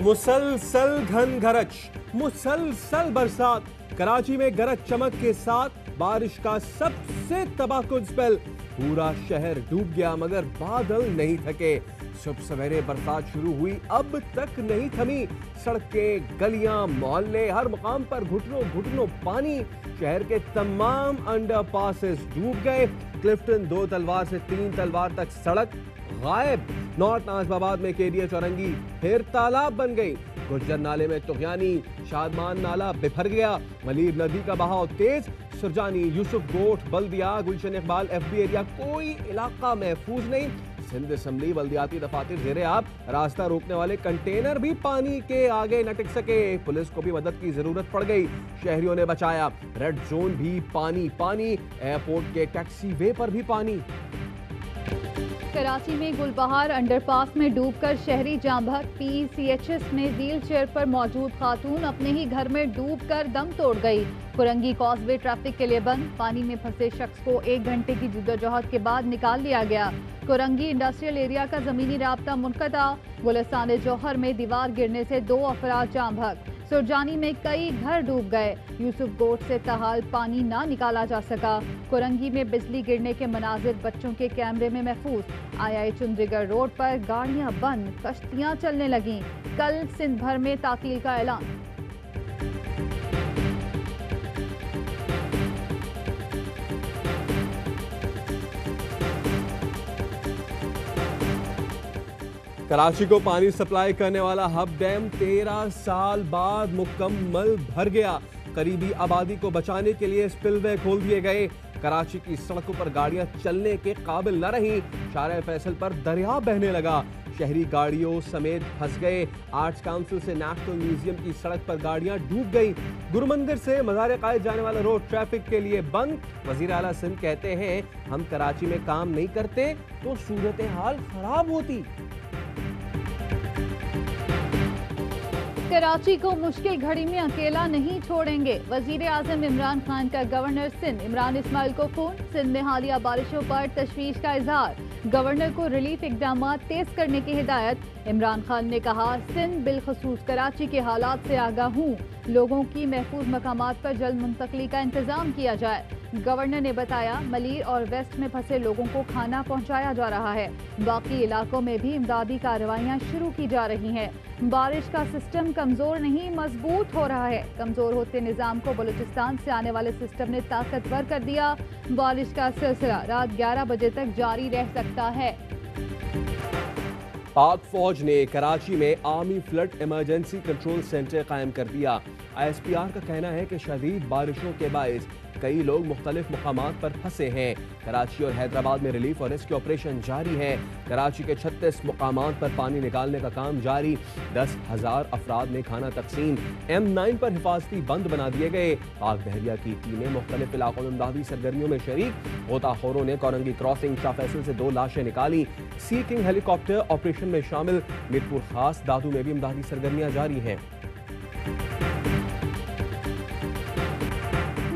मुसलसल घन गरज, मुसलसल बरसात, कराची में गरज चमक के साथ बारिश का सबसे तबाहकुन स्पेल। पूरा शहर डूब गया मगर बादल नहीं थके। सुबह सवेरे बरसात शुरू हुई, अब तक नहीं थमी। सड़कें, गलियां, मोहल्ले, हर मकाम पर घुटनों घुटनों पानी। शहर के तमाम अंडरपासेस डूब गए। क्लिफ्टन 2 तलवार से 3 तलवार तक सड़क गायब। नॉर्थ नाजिबाबाद में केडीए चौरंगी फिर तालाब बन गई। गुज्जर नाले में तुगयानी, शादमान नाला बिफर गया। मलीर नदी का बहाव तेज। सुरजानी, यूसुफ गोट, बल्दिया, गुलशन इकबाल, एफबी एरिया, कोई इलाका महफूज नहीं। सिंध असम्बली बल्दियाती दफातर जेरे आब, रास्ता रोकने वाले कंटेनर भी पानी के आगे न टिक सके। पुलिस को भी मदद की जरूरत पड़ गई, शहरियों ने बचाया। रेड जोन भी पानी पानी, एयरपोर्ट के टैक्सी वे पर भी पानी। कराची में गुलबहार अंडरपास में डूबकर शहरी जाम बहक। PCHS में व्हील चेयर पर मौजूद खातून अपने ही घर में डूबकर दम तोड़ गई। कुरंगी कॉजवे ट्रैफिक के लिए बंद। पानी में फंसे शख्स को 1 घंटे की जद्दोजहद के बाद निकाल लिया गया। कुरंगी इंडस्ट्रियल एरिया का जमीनी राब्ता मुनक़ता। गुलिस्तान जौहर में दीवार गिरने से 2 अफराद जाम बहक। सुरजानी में कई घर डूब गए। यूसुफ गोट से ताहाल पानी ना निकाला जा सका। कुरंगी में बिजली गिरने के मनाजिर बच्चों के कैमरे में महफूज। II चुंद्रीगढ़ रोड पर गाड़ियां बंद, कश्तियां चलने लगीं। कल सिंध भर में तातील का ऐलान। कराची को पानी सप्लाई करने वाला हब डैम 13 साल बाद मुकम्मल भर गया। करीबी आबादी को बचाने के लिए स्पिलवे खोल दिए गए। कराची की सड़कों पर गाड़ियां चलने के काबिल न रहीं। शारे फैसल पर दरिया बहने लगा। शहरी गाड़ियों समेत फंस गए। आर्ट्स काउंसिल से नेशनल म्यूजियम की सड़क पर गाड़ियां डूब गई। गुरु मंदिर से मज़ार कायद जाने वाला रोड ट्रैफिक के लिए बंद। वजीर आला सिंध कहते हैं, हम कराची में काम नहीं करते तो सूरत हाल खराब होती। कराची को मुश्किल घड़ी में अकेला नहीं छोड़ेंगे। वजीर आजम इमरान खान का गवर्नर सिंध इमरान इस्माइल को फोन। सिंध में हालिया बारिशों पर तशवीश का इजहार। गवर्नर को रिलीफ इकदाम तेज करने की हिदायत। इमरान खान ने कहा, सिंध बिलखसूस कराची के हालात से आगाह हूँ। लोगों की महफूज मकामात पर जल्द मुंतकली का इंतजाम किया जाए। गवर्नर ने बताया, मलीर और वेस्ट में फंसे लोगों को खाना पहुंचाया जा रहा है। बाकी इलाकों में भी इमदादी कार्रवाइयां शुरू की जा रही हैं। बारिश का सिस्टम कमजोर नहीं, मजबूत हो रहा है। कमजोर होते निजाम को बलूचिस्तान से आने वाले सिस्टम ने ताकतवर कर दिया। बारिश का सिलसिला रात 11 बजे तक जारी रह सकता है। पाक फौज ने कराची में army flood emergency control centre कायम कर दिया। ISPR का कहना है कि शदीद बारिशों के बायस कई लोग मुख्तलिफ मकामात पर फंसे हैं। कराची और हैदराबाद में रिलीफ और रेस्क्यू ऑपरेशन जारी है। कराची के 36 मकामात पर पानी निकालने का काम जारी। 10,000 अफराद में खाना तकसीम। M9 पर हिफाजती बंद बना दिए गए। पाक बहरिया की टीमें मुख्तलिफ इलाकों में इमदादी सरगर्मियों में शरीक। गोताखोरों ने कोरंगी क्रॉसिंग शाह फैसल से 2 लाशें निकाली। सी किंग हेलीकॉप्टर ऑपरेशन में शामिल। मीरपुर खास दादू में भी इमदादी सरगर्मियां जारी हैं।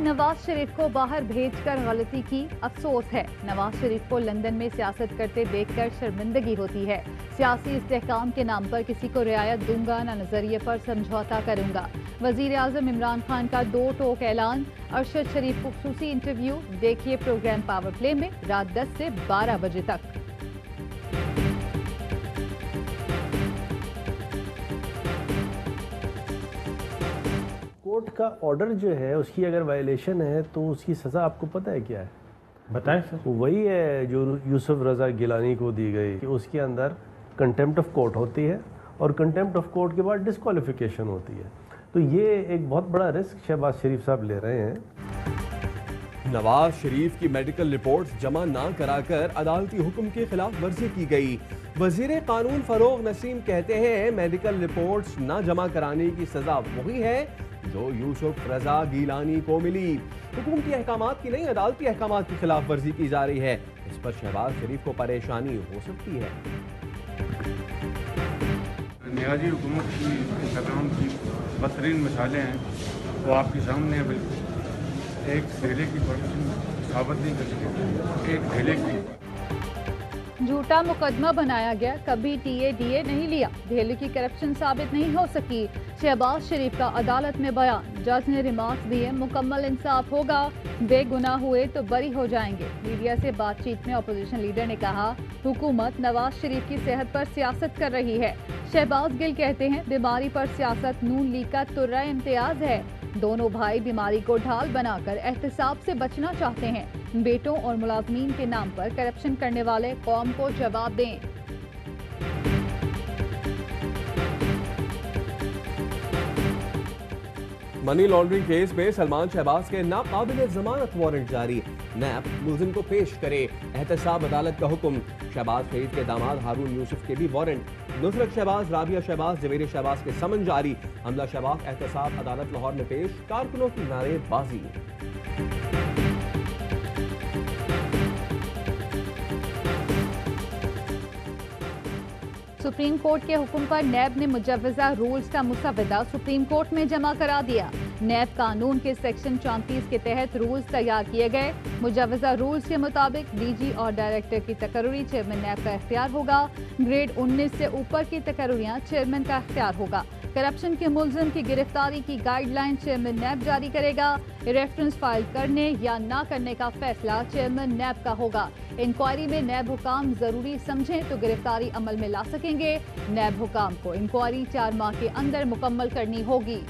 नवाज शरीफ को बाहर भेजकर गलती की, अफसोस है। नवाज शरीफ को लंदन में सियासत करते देखकर शर्मिंदगी होती है। सियासी इस्तेहकाम के नाम पर किसी को रियायत दूंगा न नजरिए पर समझौता करूंगा। वजीर आजम इमरान खान का 2 टोक ऐलान। अरशद शरीफ को खुसूसी इंटरव्यू। देखिए प्रोग्राम पावर प्ले में रात 10 से 12 बजे तक। कोर्ट का ऑर्डर जो है उसकी अगर वायलेशन है तो उसकी सज़ा आपको पता है क्या है? बताएं सर। वही है जो यूसुफ रज़ा गिलानी को दी गई कि उसके अंदर कंटेम्प्ट ऑफ कोर्ट होती है और कंटेम्प्ट ऑफ कोर्ट के बाद डिस्क्वालिफिकेशन होती है। तो ये एक बहुत बड़ा रिस्क शहबाज शरीफ साहब ले रहे हैं। नवाज शरीफ की मेडिकल रिपोर्ट्स जमा ना कराकर अदालती हुक्म के खिलाफ वर्जी की गई। वजीर कानून फरोग नसीम कहते हैं, मेडिकल रिपोर्ट्स ना जमा कराने की सजा वही है जो यूसुफ रजा गिलानी को मिली। हुकूमती अहकामात की नहीं, अदालती अहकामात की खिलाफ वर्जी की जा रही है। इस पर शहबाज शरीफ को परेशानी हो सकती है। नियाजी हुकूमत की इंतकाम की बदतरीन मिसालें हैं, वो आपके सामने है। बिल्कुल एक ढेले की परमिशन साबित नहीं कर सके, एक ढेले की। झूठा मुकदमा बनाया गया, कभी टीए नहीं लिया, ढेले की करप्शन साबित नहीं हो सकी। शहबाज शरीफ का अदालत में बयान, जज ने रिमार्क्स दिए, मुकम्मल इंसाफ होगा, बेगुनाह हुए तो बरी हो जाएंगे। मीडिया से बातचीत में अपोजिशन लीडर ने कहा, हुकूमत नवाज शरीफ की सेहत पर सियासत कर रही है। शहबाज गिल कहते हैं, बीमारी पर सियासत नून लीग का तुर्रा इम्तियाज है। दोनों भाई बीमारी को ढाल बनाकर एहतसाब से बचना चाहते हैं। बेटों और मुलाजमीन के नाम पर करप्शन करने वाले कौम को जवाब दें। मनी लॉन्ड्रिंग केस में सलमान शहबाज के नाकाबिल जमानत वारंट जारी, नैब मुलजिम को पेश करे, एहतसाब अदालत का हुक्म। शहबाज शरीफ के दामाद हारून यूसुफ के भी वारंट, नुसरत शहबाज, राबिया शहबाज, जवेर शहबाज के समन जारी। हमला शहबाज एहतसाब अदालत लाहौर में पेश, कारकुनों की नारेबाजी। सुप्रीम कोर्ट के हुक्म पर नैब ने मुजव्वजा रूल्स का मुसवदा सुप्रीम कोर्ट में जमा करा दिया। नैब कानून के सेक्शन 34 के तहत रूल्स तैयार किए गए। मुजव्वजा रूल्स के मुताबिक डीजी और डायरेक्टर की तकर्री चेयरमैन नैब का इख्तियार होगा। ग्रेड 19 से ऊपर की तकर्रियां चेयरमैन का इख्तियार होगा। करप्शन के मुलजिम की गिरफ्तारी की गाइडलाइन चेयरमैन नैब जारी करेगा। रेफरेंस फाइल करने या ना करने का फैसला चेयरमैन नैब का होगा। इंक्वायरी में नैब हुकाम जरूरी समझें तो गिरफ्तारी अमल में ला सकेंगे। नैब हुकाम को इंक्वायरी 4 माह के अंदर मुकम्मल करनी होगी।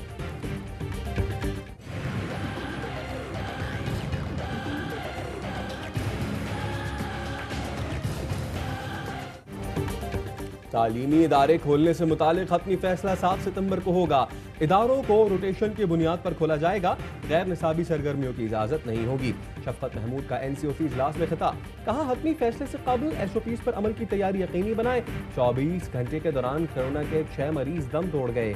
तालीमी इदारे खोलने से मुतालिक हतमी फैसला 7 सितंबर को होगा। इदारों को रोटेशन की बुनियाद पर खोला जाएगा। गैर निसाबी सरगर्मियों की इजाजत नहीं होगी। शफकत महमूद का NCOC इजलास में खिताब, कहा हतमी फैसले से काबिल SOPs पर अमल की तैयारी यकीनी बनाए। 24 घंटे के दौरान कोरोना के 6 मरीज दम तोड़ गए।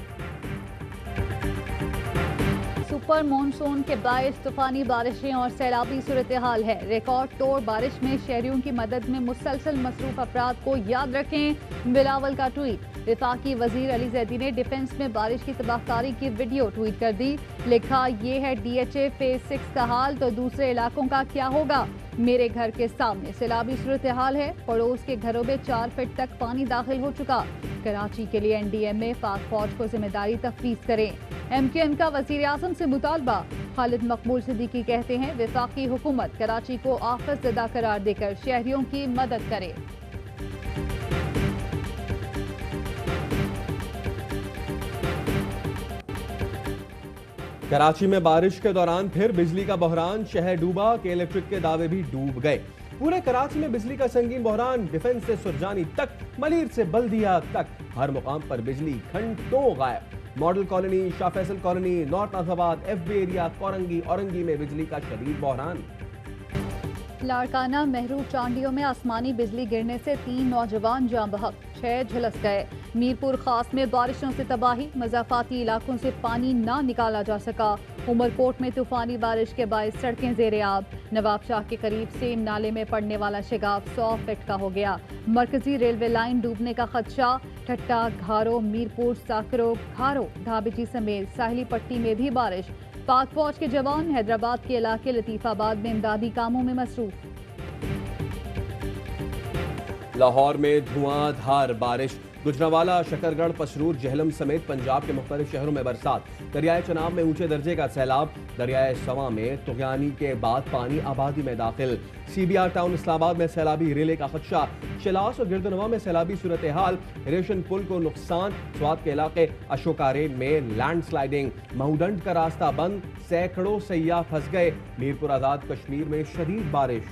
सुपर मानसून के बायस तूफानी बारिशें और सैलाबी सूरत हाल है। रिकॉर्ड तोड़ बारिश में शहरियों की मदद में मुसलसल मसरूफ अफराद को याद रखें। बिलावल का ट्वीट, वफाकी वजीर अली जैदी ने डिफेंस में बारिश की तबाहकारी की वीडियो ट्वीट कर दी। लिखा, ये है DHA फेज 6 का हाल, तो दूसरे इलाकों का क्या होगा। मेरे घर के सामने सैलाबी सूरत हाल है। पड़ोस के घरों में 4 फीट तक पानी दाखिल हो चुका। कराची के लिए NDMA पाक फौज को जिम्मेदारी तफवीज करें। MKN का वजीर आजम से मुतालबा। खालिद मकबूल सिद्दीकी कहते हैं, वफाकी हुकूमत कराची को आफत ज़दा करार देकर शहरियों की मदद करे। कराची में बारिश के दौरान फिर बिजली का बहरान, शहर डूबा के इलेक्ट्रिक के दावे भी डूब गए। पूरे कराची में बिजली का संगीन बहरान, डिफेंस से सुरजानी तक, मलीर से बल्दिया तक, हर मुकाम पर बिजली घंटों गायब। Model colony, Shah Faisal colony, north Nazimabad, FB area, Korangi, Orangi में बिजली का शदीद बहरान। लाड़काना महरू चांडियों में आसमानी बिजली गिरने से 3 नौजवान जान बहक, 6 झुलस गए। मीरपुर खास में बारिशों से तबाही, मज़ाफाती इलाकों से पानी ना निकाला जा सका। उमरकोट में तूफानी बारिश के बायस सड़कें ज़ेरे आब। नवाब शाह के करीब से नाले में पड़ने वाला शिगाफ 100 फीट का हो गया। मरकजी रेलवे लाइन डूबने का खदशा। ठट्टा, घारो, मीरपुर, साकरो, घारो, धाबेची समेत साहिली पट्टी में भी बारिश। पाक फौज के जवान हैदराबाद के इलाके लतीफाबाद में इमदादी कामों में मसरूफ। लाहौर में धुआंधार बारिश, गुजरावाला, शकरगढ़, पसरूर, जहलम समेत पंजाब के मुख्तलिफ शहरों में बरसात। दरियाए चनाब में ऊंचे दर्जे का सैलाब। दरियाए सवा में तुगयानी के बाद पानी आबादी में दाखिल। CBR टाउन इस्लामाबाद में सैलाबी रेले का खदशा। शिलास और गिरदनवा में सैलाबी सूरत हाल। रेशन पुल को नुकसान। स्वात के इलाके अशोकारेन में लैंड स्लाइडिंग। महूदंड का रास्ता बंद, सैकड़ों सैयाह फंस गए। मीरपुर आजाद कश्मीर में शदीद बारिश।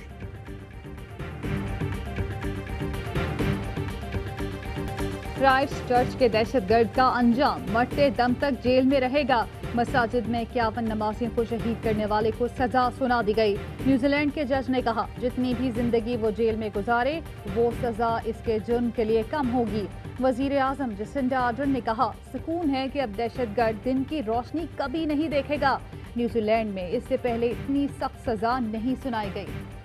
क्राइस्ट चर्च के दहशतगर्द का अंजाम, मरते दम तक जेल में रहेगा। मसाजिद में 51 नमाजियों को शहीद करने वाले को सजा सुना दी गई। न्यूजीलैंड के जज ने कहा, जितनी भी जिंदगी वो जेल में गुजारे वो सजा इसके जुर्म के लिए कम होगी। वजीर आजम जसिंडा आर्डर्न ने कहा, सुकून है कि अब दहशतगर्द दिन की रोशनी कभी नहीं देखेगा। न्यूजीलैंड में इससे पहले इतनी सख्त सजा नहीं सुनाई गई।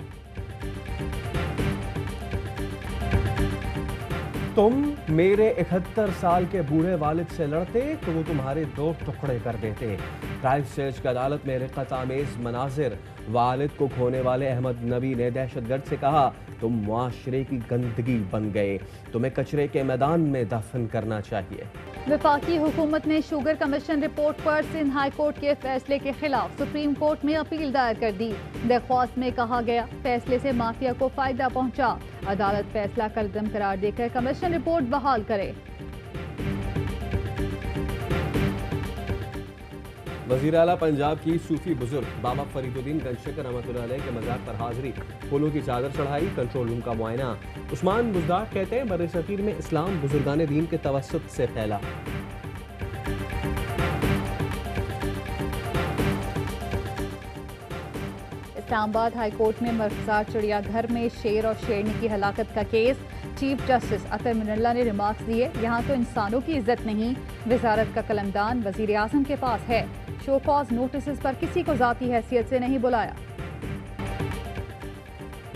तुम मेरे 71 साल के बूढ़े वालिद से लड़ते तो वो तुम्हारे 2 टुकड़े कर देते। क्राइस्ट चर्च की अदालत में रिक्कत आमेज मनाजिर। वालिद को खोने वाले अहमद नबी ने दहशतगर्द से कहा, तुम मुआशरे की गंदगी बन गए, तुम्हें कचरे के मैदान में दफन करना चाहिए। वफाकी हुकूमत ने शुगर कमीशन रिपोर्ट पर सिंध हाई कोर्ट के फैसले के खिलाफ सुप्रीम कोर्ट में अपील दायर कर दी। दरख्वास्त में कहा गया, फैसले से माफिया को फायदा पहुंचा, अदालत फैसला कलदम करार देकर कमीशन रिपोर्ट बहाल करे। वज़ीर आला पंजाब की सूफी बुजुर्ग बाबा फरीदुद्दीन गंजशकर रहमतुल्लाह अलैह के मज़ार पर हाजिरी, फूलों की चादर चढ़ाई, कंट्रोल रूम का मुआयना। उस्मान बुज़दार कहते हैं, बर्रे सगीर में इस्लाम बुजुर्गाने दीन के तवस्सुत से फैला। इस्लामाबाद हाई कोर्ट में मरकज़ार चिड़ियाघर में शेर और शेरनी की हलाकत का केस। चीफ जस्टिस अतर मिनल्ला ने रिमार्क्स दिए, यहाँ तो इंसानों की इज्जत नहीं, वजारत का कलमदान वजीर आज़म के पास है। शो कॉज नोटिस पर किसी को जाती हैसियत से नहीं बुलाया।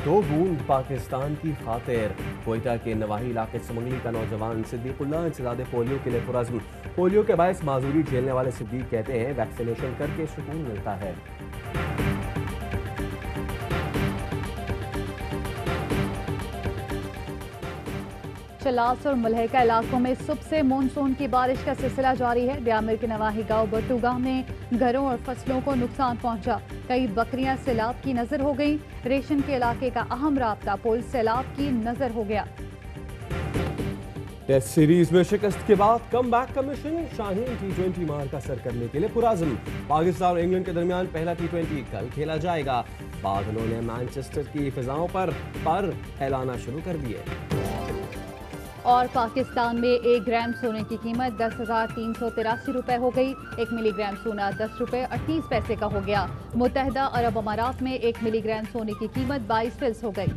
2 बूंद पाकिस्तान की खातिर। कोयटा के नवाही इलाके समंगली का नौजवान सिद्दीकुल्लाह इंसदादे पोलियो के लिए पुरज़्म। पोलियो के बायस माजूरी झेलने वाले सिद्दीक कहते हैं, वैक्सीनेशन करके सुकून मिलता है। चलास और मलहका इलाकों में सुबह से मानसून की बारिश का सिलसिला जारी है। ब्यामिर के नवाही गांव बट्टूगाह में घरों और फसलों को नुकसान पहुंचा, कई बकरियां सैलाब की नजर हो गईं। रेशम के इलाके का अहम राब्ता पुल सैलाब की नजर हो गया। टेस्ट सीरीज में शिकस्त के बाद कम बैक का मिशन, शाहीन T20 मार का सर करने के लिए पुरज़्म। पाकिस्तान और इंग्लैंड के दरमियान पहला T20 कल खेला जाएगा। बादलों ने मैनचेस्टर की फिजाओं पर फैलाना शुरू कर दिए। और पाकिस्तान में 1 ग्राम सोने की कीमत 10,383 रुपए हो गई। 1 मिलीग्राम सोना 10 रुपए 38 पैसे का हो गया। मुत्तहदा अरब अमारात में 1 मिलीग्राम सोने की कीमत 22 फिल्स हो गई।